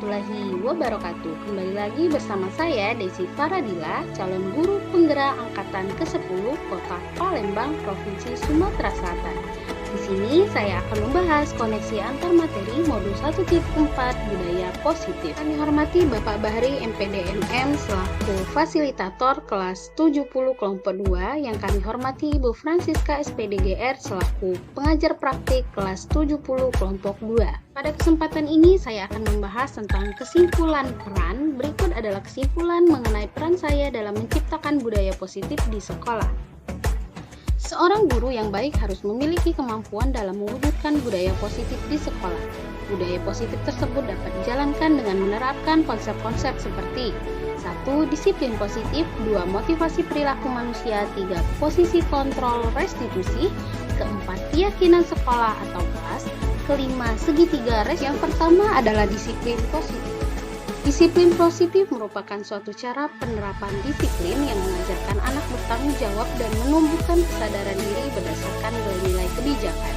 warahmatullahi wabarakatuh. Kembali lagi bersama saya Desi Faradila, calon guru penggerak angkatan ke-10 Kota Palembang, Provinsi Sumatera Selatan. Di sini saya akan membahas koneksi antar materi modul 1.4 budaya positif. Kami hormati Bapak Bahri MPDMM selaku fasilitator kelas 70 kelompok 2, yang kami hormati Ibu Francisca SPDGR selaku pengajar praktik kelas 70 kelompok 2. Pada kesempatan ini saya akan membahas tentang kesimpulan peran. Berikut adalah kesimpulan mengenai peran saya dalam menciptakan budaya positif di sekolah. Seorang guru yang baik harus memiliki kemampuan dalam mewujudkan budaya positif di sekolah. Budaya positif tersebut dapat dijalankan dengan menerapkan konsep-konsep seperti 1. Disiplin positif, 2. Motivasi perilaku manusia, 3. Posisi kontrol restitusi, 4. Keyakinan sekolah atau kelas, 5. Segitiga res. Yang pertama adalah disiplin positif. Disiplin positif merupakan suatu cara penerapan disiplin yang mengajarkan anak bertanggung jawab dan menumbuhkan kesadaran diri berdasarkan nilai-nilai kebijakan.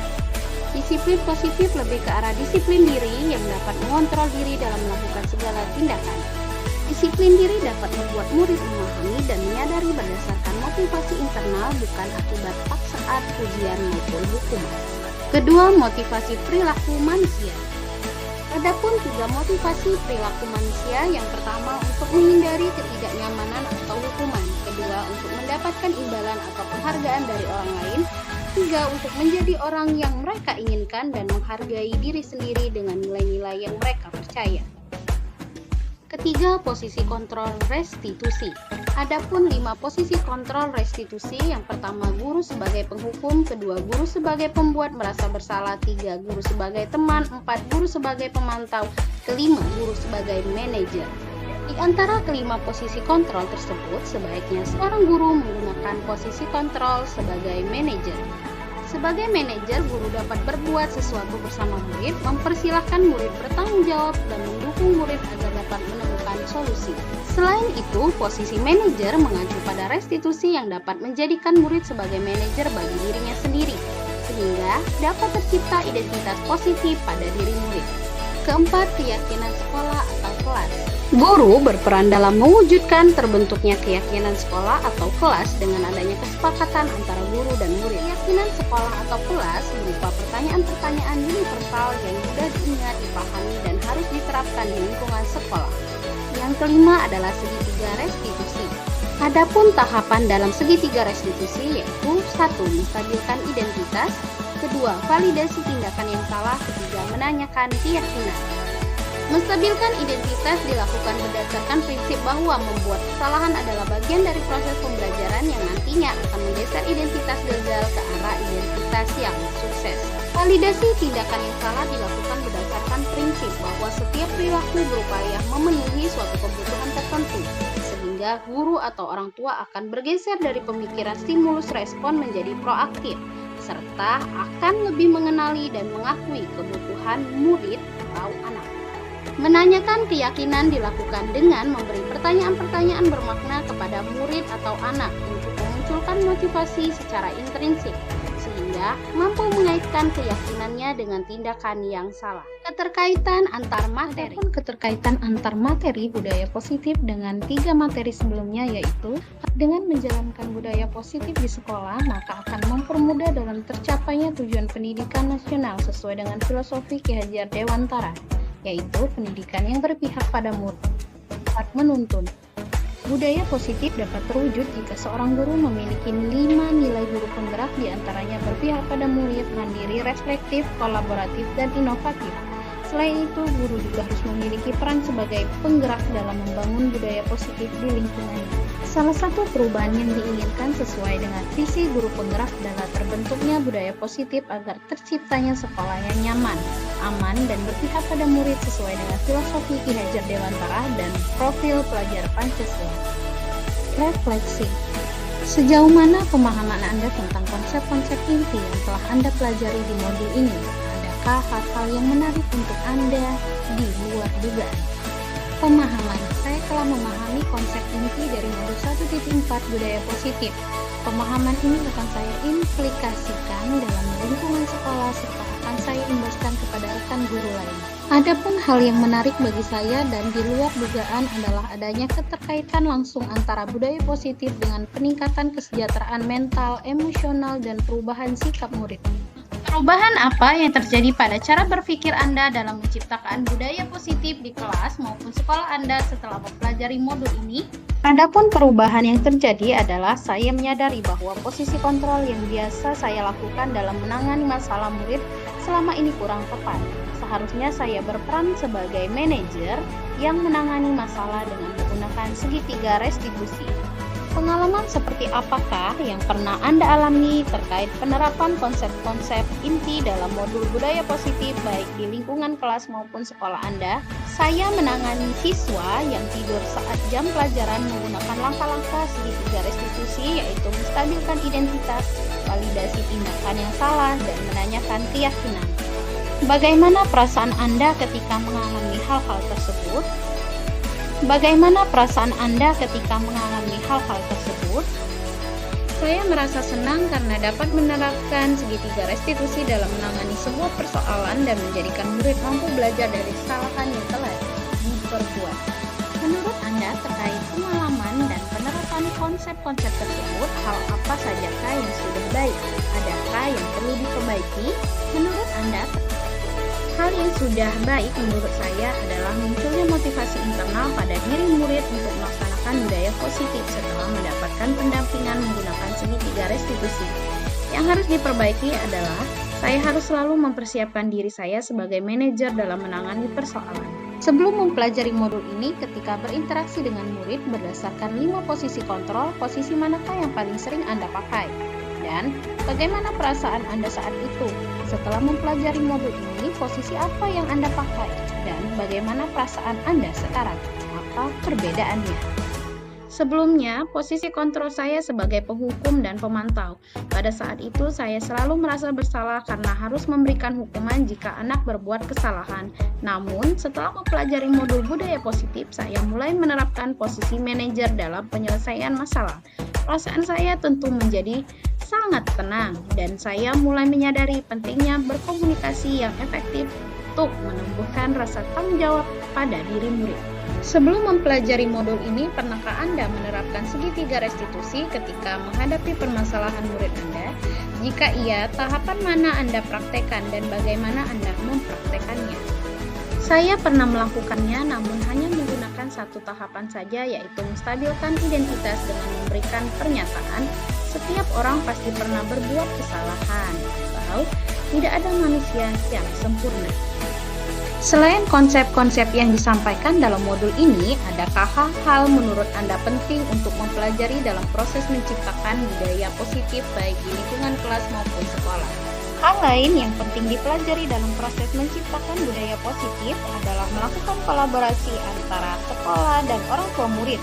Disiplin positif lebih ke arah disiplin diri yang dapat mengontrol diri dalam melakukan segala tindakan. Disiplin diri dapat membuat murid memahami dan menyadari berdasarkan motivasi internal, bukan akibat paksaan, ujian maupun hukuman. Kedua, motivasi perilaku manusia. Adapun 3 motivasi perilaku manusia, yang pertama untuk menghindari ketidaknyamanan atau hukuman, kedua untuk mendapatkan imbalan atau penghargaan dari orang lain, 3 untuk menjadi orang yang mereka inginkan dan menghargai diri sendiri dengan nilai-nilai yang mereka percaya. Ketiga, posisi kontrol restitusi. Adapun 5 posisi kontrol restitusi, yang pertama guru sebagai penghukum, kedua guru sebagai pembuat merasa bersalah, 3 guru sebagai teman, 4 guru sebagai pemantau, kelima guru sebagai manajer. Di antara kelima posisi kontrol tersebut, sebaiknya seorang guru menggunakan posisi kontrol sebagai manajer. Sebagai manajer, guru dapat berbuat sesuatu bersama murid, mempersilahkan murid bertanggung jawab, dan mendukung murid agar dapat menemukan solusi. Selain itu, posisi manajer mengacu pada restitusi yang dapat menjadikan murid sebagai manajer bagi dirinya sendiri, sehingga dapat tercipta identitas positif pada diri murid. Keempat, keyakinan sekolah atau kelas. Guru berperan dalam mewujudkan terbentuknya keyakinan sekolah atau kelas dengan adanya kesepakatan antara guru dan murid. Keyakinan sekolah atau kelas berupa pertanyaan-pertanyaan universal yang mudah diingat, dipahami, dan harus diterapkan di lingkungan sekolah. Yang kelima adalah segitiga restitusi. Adapun tahapan dalam segitiga restitusi yaitu 1. Menstabilkan identitas, 2. Validasi tindakan yang salah, 3. Menanyakan keyakinan. Menstabilkan identitas dilakukan berdasarkan prinsip bahwa membuat kesalahan adalah bagian dari proses pembelajaran yang nantinya akan menggeser identitas gagal ke arah identitas yang sukses. Validasi tindakan yang salah dilakukan berdasarkan prinsip bahwa setiap perilaku berupaya memenuhi suatu kebutuhan tertentu, sehingga guru atau orang tua akan bergeser dari pemikiran stimulus respon menjadi proaktif, serta akan lebih mengenali dan mengakui kebutuhan murid atau anak. Menanyakan keyakinan dilakukan dengan memberi pertanyaan-pertanyaan bermakna kepada murid atau anak untuk memunculkan motivasi secara intrinsik, sehingga mampu mengaitkan keyakinannya dengan tindakan yang salah. Keterkaitan antar materi. Keterkaitan antar materi budaya positif dengan 3 materi sebelumnya, yaitu dengan menjalankan budaya positif di sekolah, maka akan mempermudah dalam tercapainya tujuan pendidikan nasional sesuai dengan filosofi Ki Hajar Dewantara, yaitu pendidikan yang berpihak pada murid, dapat menuntun. Budaya positif dapat terwujud jika seorang guru memiliki 5 nilai guru penggerak, diantaranya berpihak pada murid, mandiri, reflektif, kolaboratif, dan inovatif. Selain itu, guru juga harus memiliki peran sebagai penggerak dalam membangun budaya positif di lingkungannya. Salah satu perubahan yang diinginkan sesuai dengan visi guru penggerak adalah terbentuknya budaya positif agar terciptanya sekolah yang nyaman, aman, dan berpihak pada murid sesuai dengan filosofi Ki Hajar Dewantara dan profil pelajar Pancasila. Refleksi. Sejauh mana pemahaman Anda tentang konsep-konsep inti yang telah Anda pelajari di modul ini? Adakah hal-hal yang menarik untuk Anda di luar dugaan? Pemahaman seks, telah memahami konsep inti dari modul 1.4 budaya positif. Pemahaman ini akan saya implikasikan dalam lingkungan sekolah serta akan saya imbaskan kepada rekan guru lain. Adapun hal yang menarik bagi saya dan di luar dugaan adalah adanya keterkaitan langsung antara budaya positif dengan peningkatan kesejahteraan mental, emosional, dan perubahan sikap murid. Perubahan apa yang terjadi pada cara berpikir Anda dalam menciptakan budaya positif di kelas maupun sekolah Anda setelah mempelajari modul ini? Adapun perubahan yang terjadi adalah saya menyadari bahwa posisi kontrol yang biasa saya lakukan dalam menangani masalah murid selama ini kurang tepat. Seharusnya saya berperan sebagai manajer yang menangani masalah dengan menggunakan segitiga restitusi. Pengalaman seperti apakah yang pernah Anda alami terkait penerapan konsep-konsep inti dalam modul budaya positif baik di lingkungan kelas maupun sekolah Anda? Saya menangani siswa yang tidur saat jam pelajaran menggunakan langkah-langkah segitiga restitusi, yaitu menstabilkan identitas, validasi tindakan yang salah, dan menanyakan keyakinan. Bagaimana perasaan Anda ketika mengalami hal-hal tersebut? Bagaimana perasaan Anda ketika mengalami hal-hal tersebut? Saya merasa senang karena dapat menerapkan segitiga restitusi dalam menangani sebuah persoalan dan menjadikan murid mampu belajar dari kesalahan yang telah diperbuat. Menurut Anda terkait pengalaman dan penerapan konsep-konsep tersebut, hal apa sajakah yang sudah baik? Adakah yang perlu diperbaiki? Menurut Anda, hal yang sudah baik menurut saya adalah munculnya motivasi internal pada diri murid untuk melaksanakan budaya positif setelah mendapatkan pendampingan menggunakan segitiga restitusi. Yang harus diperbaiki adalah saya harus selalu mempersiapkan diri saya sebagai manajer dalam menangani persoalan. Sebelum mempelajari modul ini, ketika berinteraksi dengan murid berdasarkan 5 posisi kontrol, posisi manakah yang paling sering Anda pakai? Dan bagaimana perasaan Anda saat itu? Setelah mempelajari modul ini, posisi apa yang Anda pakai? Dan bagaimana perasaan Anda sekarang? Apa perbedaannya? Sebelumnya, posisi kontrol saya sebagai penghukum dan pemantau. Pada saat itu, saya selalu merasa bersalah karena harus memberikan hukuman jika anak berbuat kesalahan. Namun, setelah mempelajari modul budaya positif, saya mulai menerapkan posisi manajer dalam penyelesaian masalah. Perasaan saya tentu menjadi sangat tenang, dan saya mulai menyadari pentingnya berkomunikasi yang efektif untuk menumbuhkan rasa tanggung jawab pada diri murid. Sebelum mempelajari modul ini, pernahkah Anda menerapkan segitiga restitusi ketika menghadapi permasalahan murid Anda? Jika iya, tahapan mana Anda praktekkan dan bagaimana Anda mempraktekannya? Saya pernah melakukannya, namun hanya menggunakan satu tahapan saja, yaitu menstabilkan identitas dengan memberikan pernyataan setiap orang pasti pernah berbuat kesalahan, atau tidak ada manusia yang sempurna. Selain konsep-konsep yang disampaikan dalam modul ini, adakah hal-hal menurut Anda penting untuk mempelajari dalam proses menciptakan budaya positif baik di lingkungan kelas maupun sekolah? Hal lain yang penting dipelajari dalam proses menciptakan budaya positif adalah melakukan kolaborasi antara sekolah dan orang tua murid,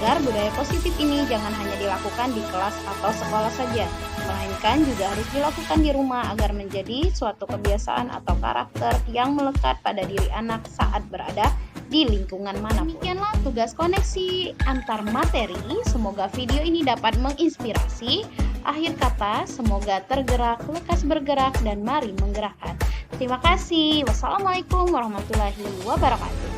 agar budaya positif ini jangan hanya dilakukan di kelas atau sekolah saja, melainkan juga harus dilakukan di rumah agar menjadi suatu kebiasaan atau karakter yang melekat pada diri anak saat berada di lingkungan manapun. Demikianlah tugas koneksi antar materi. Semoga video ini dapat menginspirasi. Akhir kata, semoga tergerak, lekas bergerak, dan mari menggerakkan. Terima kasih. Wassalamualaikum warahmatullahi wabarakatuh.